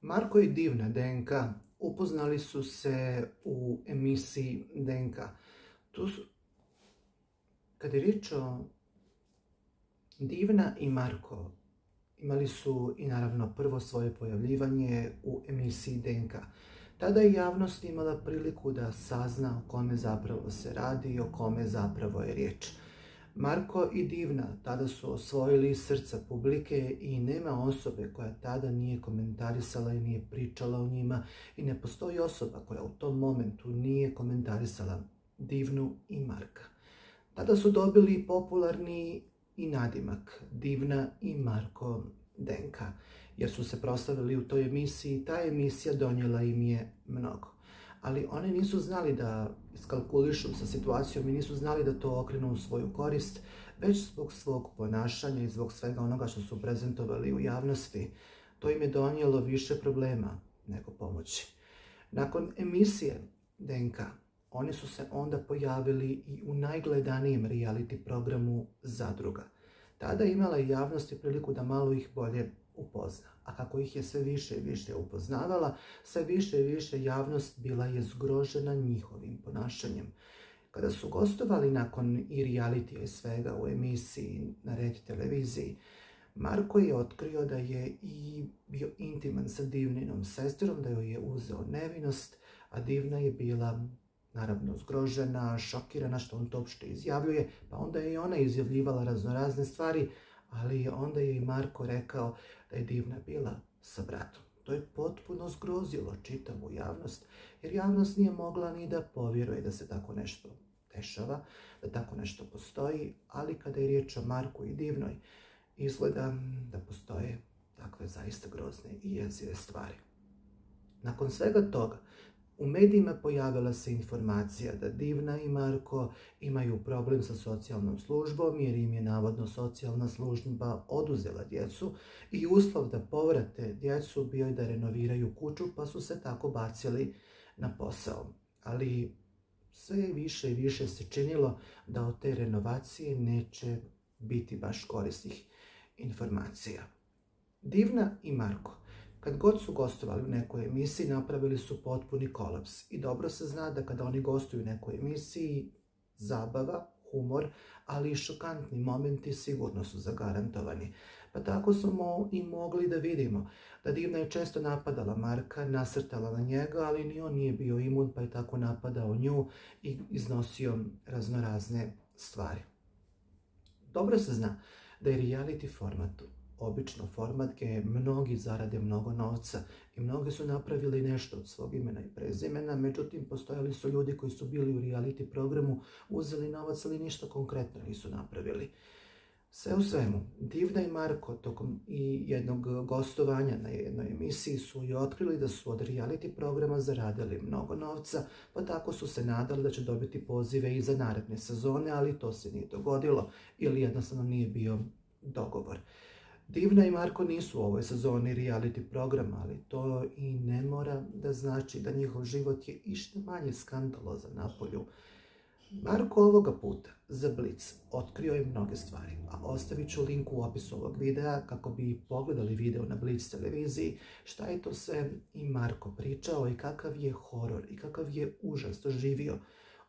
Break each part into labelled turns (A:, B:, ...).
A: Marko i Divna DNK upoznali su se u emisiji DNK. Kada je riječ o Divna i Marko, imali su i naravno prvo svoje pojavljivanje u emisiji DNK. Tada je javnost imala priliku da sazna o kome zapravo se radi i o kome zapravo je riječ. Marko i Divna tada su osvojili srca publike i nema osobe koja tada nije komentarisala i nije pričala o njima i ne postoji osoba koja u tom momentu nije komentarisala Divnu i Marka. Tada su dobili popularni i nadimak Divna i Marko DNK, jer su se proslavili u toj emisiji i ta emisija donijela im je mnogo. Ali oni nisu znali da iskalkulišu sa situacijom i nisu znali da to okrenu u svoju korist, već zbog svog ponašanja i zbog svega onoga što su prezentovali u javnosti. To im je donijelo više problema nego pomoći. Nakon emisije DNK, oni su se onda pojavili i u najgledanijem reality programu Zadruga. Tada je imala i javnost i priliku da malo ih bolje upozna. A kako ih je sve više i više upoznavala, sve više i više javnost bila je zgrožena njihovim ponašanjem. Kada su gostovali nakon i realitija i svega u emisiji na Red televiziji, Marko je otkrio da je i bio intiman sa Divninom sestrom, da joj je uzeo nevinost, a Divna je bila naravno zgrožena, šokirana što on to uopšte izjavljuje, pa onda je i ona izjavljivala raznorazne stvari, ali onda je i Marko rekao da je Divna bila sa bratom. To je potpuno zgrozilo čitavu javnost, jer javnost nije mogla ni da povjeruje da se tako nešto dešava, da tako nešto postoji, ali kada je riječ o Marku i Divnoj, izgleda da postoje takve zaista grozne i jezive stvari. Nakon svega toga, u medijima pojavila se informacija da Divna i Marko imaju problem sa socijalnom službom jer im je navodno socijalna služba oduzela djecu i uslov da povrate djecu bio je da renoviraju kuću, pa su se tako bacili na posao. Ali sve više i više se činilo da od te renovacije neće biti baš korisnih informacija. Divna i Marko, kad god su gostovali u nekoj emisiji, napravili su potpuni kolaps. I dobro se zna da kada oni gostuju u nekoj emisiji, zabava, humor, ali i šokantni momenti sigurno su zagarantovani. Pa tako smo i mogli da vidimo da Divna je često napadala Marka, nasrtala na njega, ali ni on nije bio imun, pa je tako napadao nju i iznosio raznorazne stvari. Dobro se zna da je reality formatu obično format gdje mnogi zarade mnogo novca i mnogi su napravili nešto od svog imena i prezimena, međutim postojali su ljudi koji su bili u reality programu, uzeli novac, ali ništa konkretno nisu napravili. Sve u svemu, Divna i Marko tokom i jednog gostovanja na jednoj emisiji su i otkrili da su od reality programa zaradili mnogo novca, pa tako su se nadali da će dobiti pozive i za naredne sezone, ali to se nije dogodilo ili jednostavno nije bio dogovor. Divna i Marko nisu u ovoj sezoni reality programa, ali to i ne mora da znači da njihov život je išta manje skandalozan napolju. Marko ovoga puta za Blic otkrio je mnoge stvari, a ostavit ću link u opisu ovog videa kako bi pogledali video na Blic televiziji šta je to sve i Marko pričao i kakav je horor i kakav je užas doživio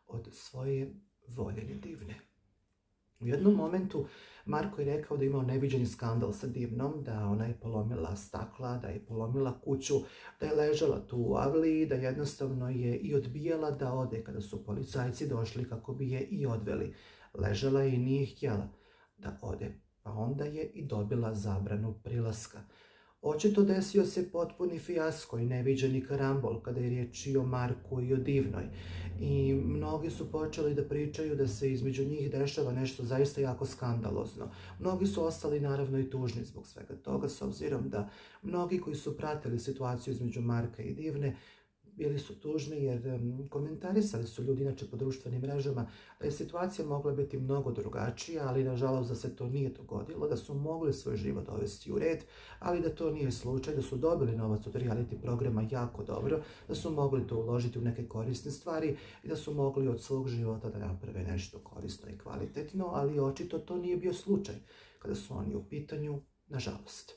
A: od svoje voljene Divne. U jednom momentu Marko je rekao da je imao neviđeni skandal sa Divnom, da ona je polomila stakla, da je polomila kuću, da je ležala tu u avliji, da jednostavno je i odbijala da ode kada su policajci došli kako bi je i odveli. Ležala je i nije htjela da ode, pa onda je i dobila zabranu prilaska. Očito desio se potpuni fijasko i neviđeni karambol kada je riječ i o Marku i o Divnoj. I mnogi su počeli da pričaju da se između njih dešava nešto zaista jako skandalozno. Mnogi su ostali naravno i tužni zbog svega toga, s obzirom da mnogi koji su pratili situaciju između Marka i Divne bili su tužni jer komentarisali su ljudi inače po društvenim mrežama da je situacija mogla biti mnogo drugačija, ali nažalost da se to nije dogodilo, da su mogli svoj život dovesti u red, ali da to nije slučaj, da su dobili novac od reality programa jako dobro, da su mogli to uložiti u neke korisne stvari i da su mogli od svog života da naprave nešto korisno i kvalitetno, ali očito to nije bio slučaj kada su oni u pitanju, nažalost.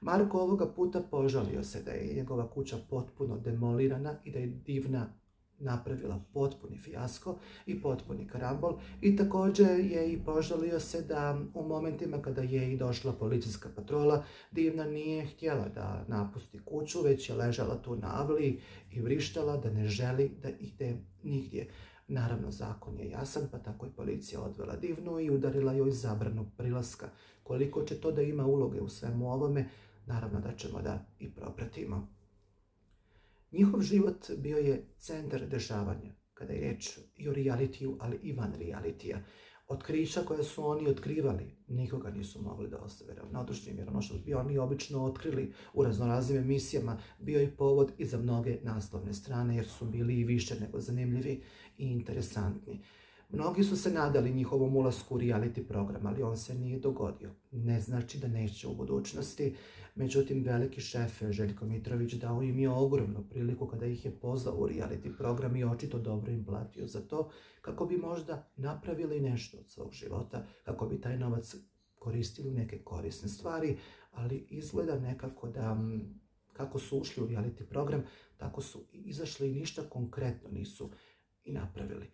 A: Marko ovoga puta požalio se da je njegova kuća potpuno demolirana i da je Divna napravila potpuni fijasko i potpuni karambol i također je i požalio se da u momentima kada je i došla policijska patrola, Divna nije htjela da napusti kuću, već je ležala tu na avliji i vrištala da ne želi da ide nigdje. Naravno, zakon je jasan, pa tako je policija odvela Divnu i udarila joj zabranu prilaska. Koliko će to da ima uloge u svemu ovome, naravno da ćemo da i propratimo. Njihov život bio je centar dešavanja, kada je riječ i o realitiju, ali i van realitija. Otkrića koja su oni otkrivali, nikoga nisu mogli da ostave ravnodušnim, jer ono što bi oni obično otkrili u raznoraznim emisijama bio je povod i za mnoge naslovne strane, jer su bili i više nego zanimljivi i interesantni. Mnogi su se nadali njihovom ulasku u reality program, ali on se nije dogodio. Ne znači da neće u budućnosti. Međutim, veliki šef Željko Mitrović dao im je ogromnu priliku kada ih je pozvao u reality program i očito dobro im platio za to, kako bi možda napravili nešto od svog života, kako bi taj novac koristili u neke korisne stvari, ali izgleda nekako da kako su ušli u reality program, tako su i izašli i ništa konkretno nisu i napravili.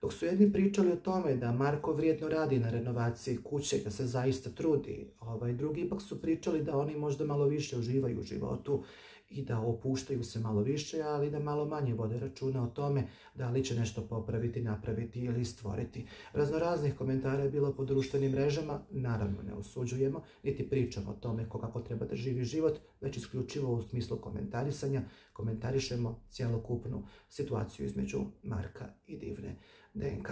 A: Dok su jedni pričali o tome da Marko vrijedno radi na renovaciji kuće, da se zaista trudi, drugi ipak su pričali da oni možda malo više uživaju u životu i da opuštaju se malo više, ali da malo manje vode računa o tome da li će nešto popraviti, napraviti ili stvoriti. Raznoraznih komentara je bilo po društvenim mrežama, naravno ne osuđujemo, niti pričamo o tome kako treba da živi život, već isključivo u smislu komentarisanja, komentarišemo cjelokupnu situaciju između Marka i Divne DNK.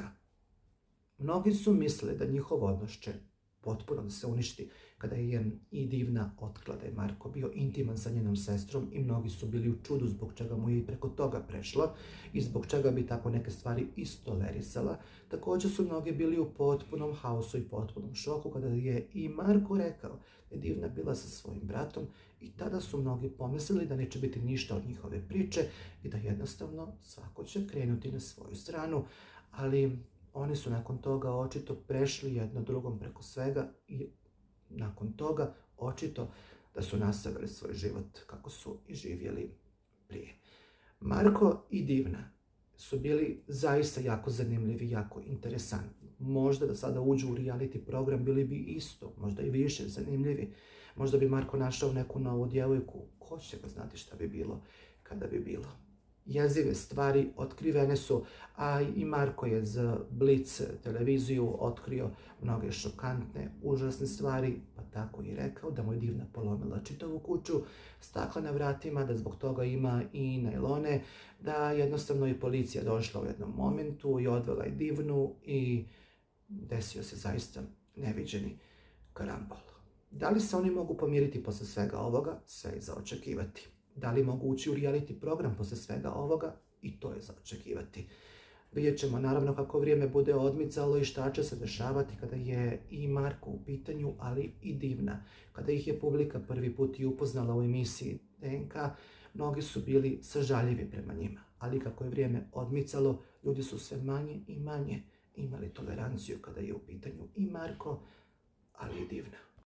A: Mnogi su mislili da njihov odnos će potpuno da se uništi kada je i Divna otkrila da je Marko bio intiman sa njenom sestrom i mnogi su bili u čudu zbog čega mu je i preko toga prešlo i zbog čega bi tako neke stvari istolerisala. Također su mnogi bili u potpunom haosu i potpunom šoku kada je i Marko rekao da je Divna bila sa svojim bratom i tada su mnogi pomislili da neće biti ništa od njihove priče i da jednostavno svako će krenuti na svoju stranu, ali oni su nakon toga očito prešli jedno drugom preko svega i nakon toga očito da su nastavili svoj život kako su i živjeli prije. Marko i Divna su bili zaista jako zanimljivi, jako interesantni. Možda da sada uđu u reality program bili bi isto, možda i više zanimljivi. Možda bi Marko našao neku novu djevojku. Ko će ga znati šta bi bilo kada bi bilo. Jezive stvari otkrivene su, a i Marko je za Blic televiziju otkrio mnoge šokantne, užasne stvari, pa tako i rekao da mu je Divna polomila čitavu kuću, stakla na vratima, da zbog toga ima i najlone, da jednostavno je policija došla u jednom momentu i odvela je Divnu i desio se zaista neviđeni karambol. Da li se oni mogu pomiriti posle svega ovoga? Sve je za očekivati. Da li mogu ući u reality program posle svega ovoga? I to je za očekivati. Vidjet ćemo naravno kako vrijeme bude odmicalo i šta će se dešavati kada je i Marko u pitanju, ali i Divna. Kada ih je publika prvi put i upoznala u emisiji DNK, mnogi su bili sažaljivi prema njima. Ali kako je vrijeme odmicalo, ljudi su sve manje i manje imali toleranciju kada je u pitanju i Marko, ali i Divna.